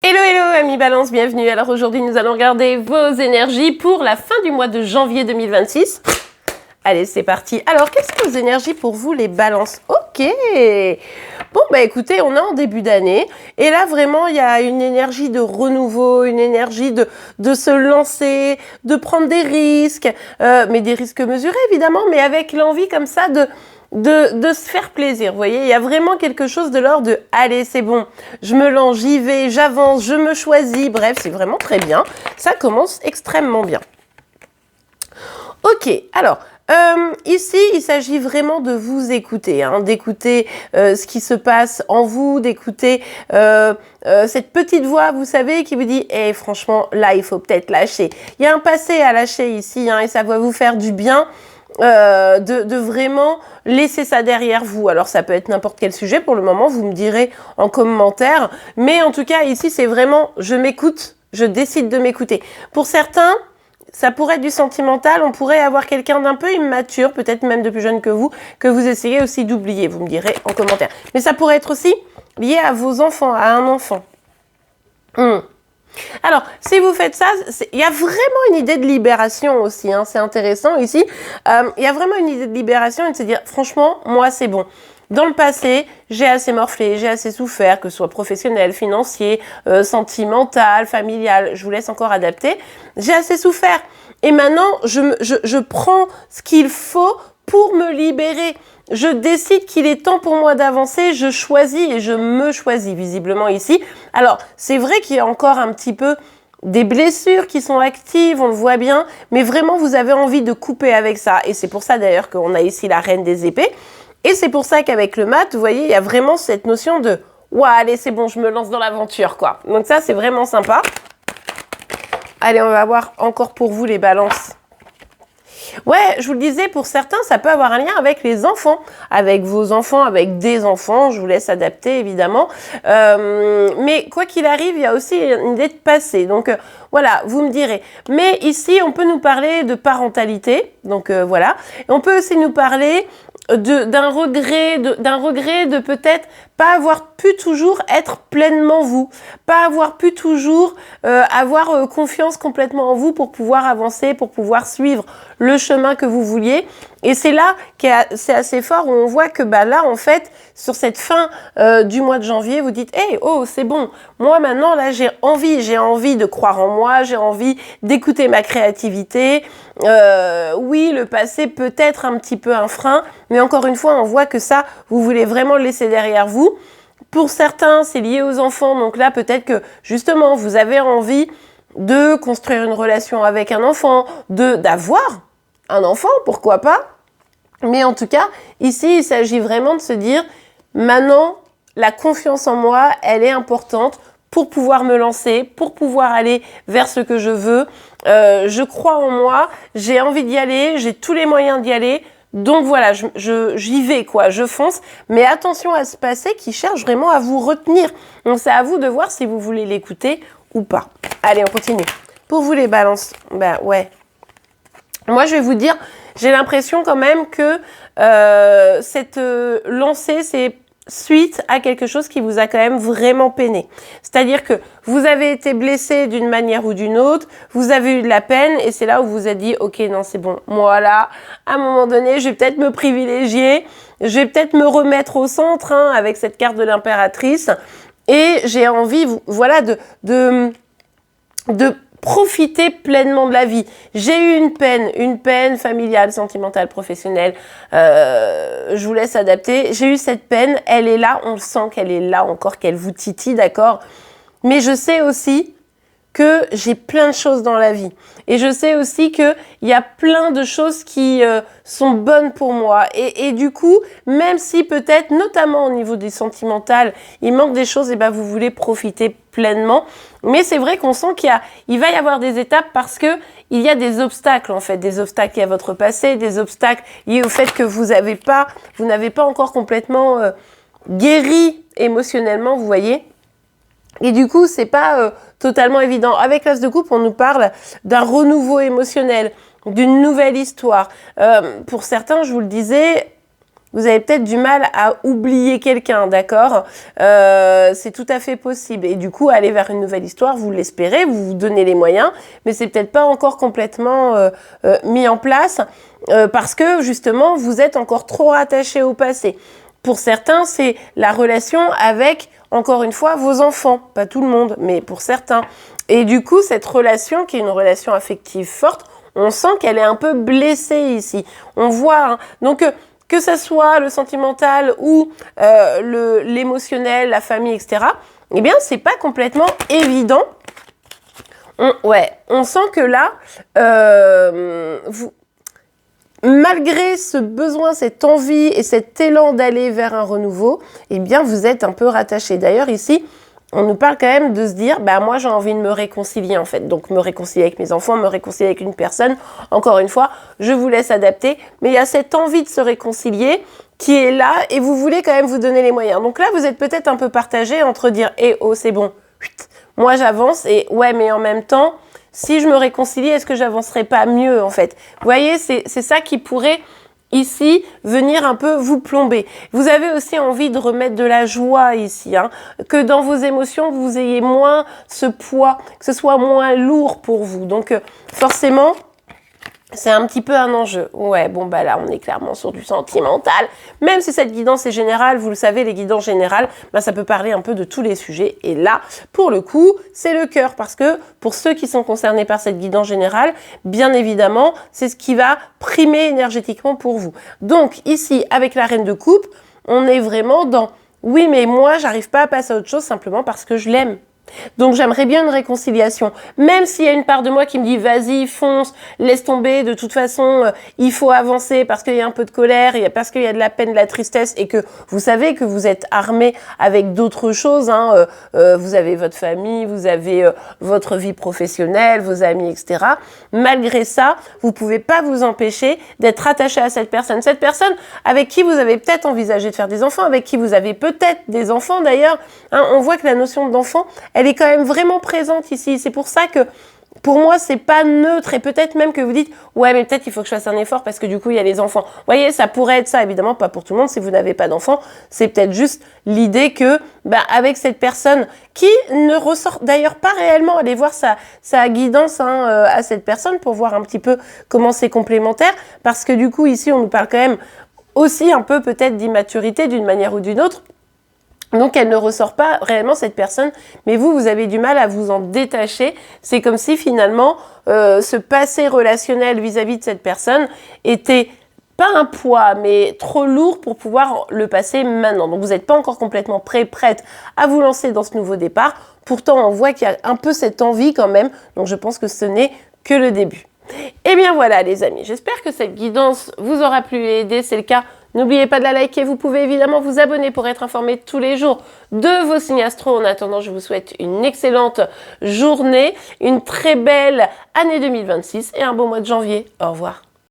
Hello hello amis Balance, bienvenue. Alors aujourd'hui nous allons regarder vos énergies pour la fin du mois de janvier 2026. Allez c'est parti. Alors quelles sont vos énergies pour vous les Balances? Ok. Bon bah écoutez, on est en début d'année et là vraiment il y a une énergie de renouveau, une énergie de se lancer, de prendre des risques, mais des risques mesurés évidemment, mais avec l'envie comme ça de se faire plaisir, vous voyez, il y a vraiment quelque chose de l'ordre de « allez, c'est bon, je me lance, j'y vais, j'avance, je me choisis », bref, c'est vraiment très bien, ça commence extrêmement bien. Ok, alors, ici, il s'agit vraiment de vous écouter, hein, d'écouter ce qui se passe en vous, d'écouter cette petite voix, vous savez, qui vous dit « Eh, franchement, là, il faut peut-être lâcher ». Il y a un passé à lâcher ici, hein, et ça va vous faire du bien. De vraiment laisser ça derrière vous. Alors ça peut être n'importe quel sujet, pour le moment vous me direz en commentaire, mais en tout cas ici c'est vraiment je m'écoute, je décide de m'écouter. Pour certains ça pourrait être du sentimental, on pourrait avoir quelqu'un d'un peu immature, peut-être même de plus jeune que vous essayez aussi d'oublier, vous me direz en commentaire. Mais ça pourrait être aussi lié à vos enfants, à un enfant. Alors, si vous faites ça, il y a vraiment une idée de libération aussi, hein, c'est intéressant ici. Il y a vraiment une idée de libération et de se dire, franchement, moi, c'est bon. Dans le passé, j'ai assez morflé, j'ai assez souffert, que ce soit professionnel, financier, sentimental, familial, je vous laisse encore adapter. J'ai assez souffert. Et maintenant, je prends ce qu'il faut pour me libérer. Je décide qu'il est temps pour moi d'avancer, je choisis et je me choisis visiblement ici. Alors, c'est vrai qu'il y a encore un petit peu des blessures qui sont actives, on le voit bien, mais vraiment vous avez envie de couper avec ça. Et c'est pour ça d'ailleurs qu'on a ici la reine des épées. Et c'est pour ça qu'avec le mat, vous voyez, il y a vraiment cette notion de « Ouah, allez, c'est bon, je me lance dans l'aventure, quoi ». Donc ça, c'est vraiment sympa. Allez, on va voir encore pour vous les balances. Ouais, je vous le disais, pour certains, ça peut avoir un lien avec les enfants, avec vos enfants, avec des enfants, je vous laisse adapter évidemment. Mais quoi qu'il arrive, il y a aussi une idée de passé. Donc voilà, vous me direz. Mais ici, on peut nous parler de parentalité, donc voilà. On peut aussi nous parler d'un regret de peut-être pas avoir pu toujours être pleinement vous, pas avoir pu toujours avoir confiance complètement en vous pour pouvoir avancer, pour pouvoir suivre le chemin que vous vouliez. Et c'est là que c'est assez fort où on voit que bah là en fait sur cette fin du mois de janvier vous dites hey, oh c'est bon, moi maintenant là j'ai envie de croire en moi, j'ai envie d'écouter ma créativité. Oui, le passé peut être un petit peu un frein, mais encore une fois on voit que ça vous voulez vraiment le laisser derrière vous. Pour certains c'est lié aux enfants, donc là peut-être que justement vous avez envie de construire une relation avec un enfant, d'avoir un enfant, pourquoi pas. Mais en tout cas, ici, il s'agit vraiment de se dire, maintenant, la confiance en moi, elle est importante pour pouvoir me lancer, pour pouvoir aller vers ce que je veux. Je crois en moi, j'ai envie d'y aller, j'ai tous les moyens d'y aller. Donc voilà, j'y vais, quoi, je fonce. Mais attention à ce passé qui cherche vraiment à vous retenir. Donc c'est à vous de voir si vous voulez l'écouter ou pas. Allez, on continue. Pour vous les balances, ben ouais. Moi, je vais vous dire, j'ai l'impression quand même que cette lancée, c'est suite à quelque chose qui vous a quand même vraiment peiné. C'est-à-dire que vous avez été blessé d'une manière ou d'une autre, vous avez eu de la peine et c'est là où vous vous êtes dit « Ok, non, c'est bon, moi là, à un moment donné, je vais peut-être me privilégier, je vais peut-être me remettre au centre hein, avec cette carte de l'impératrice et j'ai envie, voilà, de profiter pleinement de la vie. J'ai eu une peine familiale, sentimentale, professionnelle. Je vous laisse adapter. J'ai eu cette peine, elle est là, on le sent qu'elle est là encore, qu'elle vous titille, d'accord? Mais je sais aussi que j'ai plein de choses dans la vie. Et je sais aussi qu'il y a plein de choses qui sont bonnes pour moi. Et du coup, même si peut-être, notamment au niveau des sentimentales, il manque des choses, et ben vous voulez profiter pleinement. Mais c'est vrai qu'on sent qu'il va y avoir des étapes parce que il y a des obstacles en fait, des obstacles liés à votre passé, des obstacles liés au fait que vous n'avez pas encore complètement guéri émotionnellement, vous voyez. Et du coup, c'est pas totalement évident. Avec l'As de coupe, on nous parle d'un renouveau émotionnel, d'une nouvelle histoire. Pour certains, je vous le disais, vous avez peut-être du mal à oublier quelqu'un, d'accord? C'est tout à fait possible. Et du coup, aller vers une nouvelle histoire, vous l'espérez, vous vous donnez les moyens, mais c'est peut-être pas encore complètement mis en place parce que justement, vous êtes encore trop rattaché au passé. Pour certains, c'est la relation avec, encore une fois, vos enfants. Pas tout le monde, mais pour certains. Et du coup, cette relation, qui est une relation affective forte, on sent qu'elle est un peu blessée ici. On voit, hein. Donc, que ça soit le sentimental ou l'émotionnel, la famille, etc., eh bien, c'est pas complètement évident. On sent que là, malgré ce besoin, cette envie et cet élan d'aller vers un renouveau, eh bien, vous êtes un peu rattaché. D'ailleurs, ici, on nous parle quand même de se dire, bah moi j'ai envie de me réconcilier en fait. Donc me réconcilier avec mes enfants, me réconcilier avec une personne. Encore une fois, je vous laisse adapter. Mais il y a cette envie de se réconcilier qui est là et vous voulez quand même vous donner les moyens. Donc là, vous êtes peut-être un peu partagé entre dire, oh c'est bon, moi j'avance et ouais, mais en même temps, si je me réconcilie, est-ce que j'avancerai pas mieux en fait? Vous voyez, c'est ça qui pourrait ici venir un peu vous plomber. Vous avez aussi envie de remettre de la joie ici, hein, que dans vos émotions, vous ayez moins ce poids, que ce soit moins lourd pour vous. Donc forcément, c'est un petit peu un enjeu. Ouais, bon, bah là, on est clairement sur du sentimental. Même si cette guidance est générale, vous le savez, les guidances générales, bah, ça peut parler un peu de tous les sujets. Et là, pour le coup, c'est le cœur. Parce que pour ceux qui sont concernés par cette guidance générale, bien évidemment, c'est ce qui va primer énergétiquement pour vous. Donc, ici, avec la reine de coupe, on est vraiment dans « oui, mais moi, j'arrive pas à passer à autre chose simplement parce que je l'aime ». Donc j'aimerais bien une réconciliation, même s'il y a une part de moi qui me dit vas-y fonce, laisse tomber, de toute façon il faut avancer parce qu'il y a un peu de colère, parce qu'il y a de la peine, de la tristesse et que vous savez que vous êtes armé avec d'autres choses, hein, vous avez votre famille, vous avez votre vie professionnelle, vos amis, etc. Malgré ça, vous pouvez pas vous empêcher d'être attaché à cette personne avec qui vous avez peut-être envisagé de faire des enfants, avec qui vous avez peut-être des enfants d'ailleurs, hein, on voit que la notion d'enfant, elle est quand même vraiment présente ici. C'est pour ça que, pour moi, c'est pas neutre. Et peut-être même que vous dites, ouais, mais peut-être il faut que je fasse un effort parce que du coup, il y a les enfants. Vous voyez, ça pourrait être ça. Évidemment, pas pour tout le monde. Si vous n'avez pas d'enfants, c'est peut-être juste l'idée que, bah, avec cette personne qui ne ressort d'ailleurs pas réellement, allez voir sa guidance, hein, à cette personne pour voir un petit peu comment c'est complémentaire. Parce que du coup, ici, on nous parle quand même aussi un peu peut-être d'immaturité d'une manière ou d'une autre. Donc, elle ne ressort pas réellement cette personne, mais vous avez du mal à vous en détacher. C'est comme si finalement, ce passé relationnel vis-à-vis de cette personne était pas un poids, mais trop lourd pour pouvoir le passer maintenant. Donc, vous n'êtes pas encore complètement prête à vous lancer dans ce nouveau départ. Pourtant, on voit qu'il y a un peu cette envie quand même. Donc, je pense que ce n'est que le début. Et bien voilà les amis, j'espère que cette guidance vous aura plu et aidé. C'est le cas, n'oubliez pas de la liker. Vous pouvez évidemment vous abonner pour être informé tous les jours de vos signes astro. En attendant, je vous souhaite une excellente journée, une très belle année 2026 et un bon mois de janvier. Au revoir.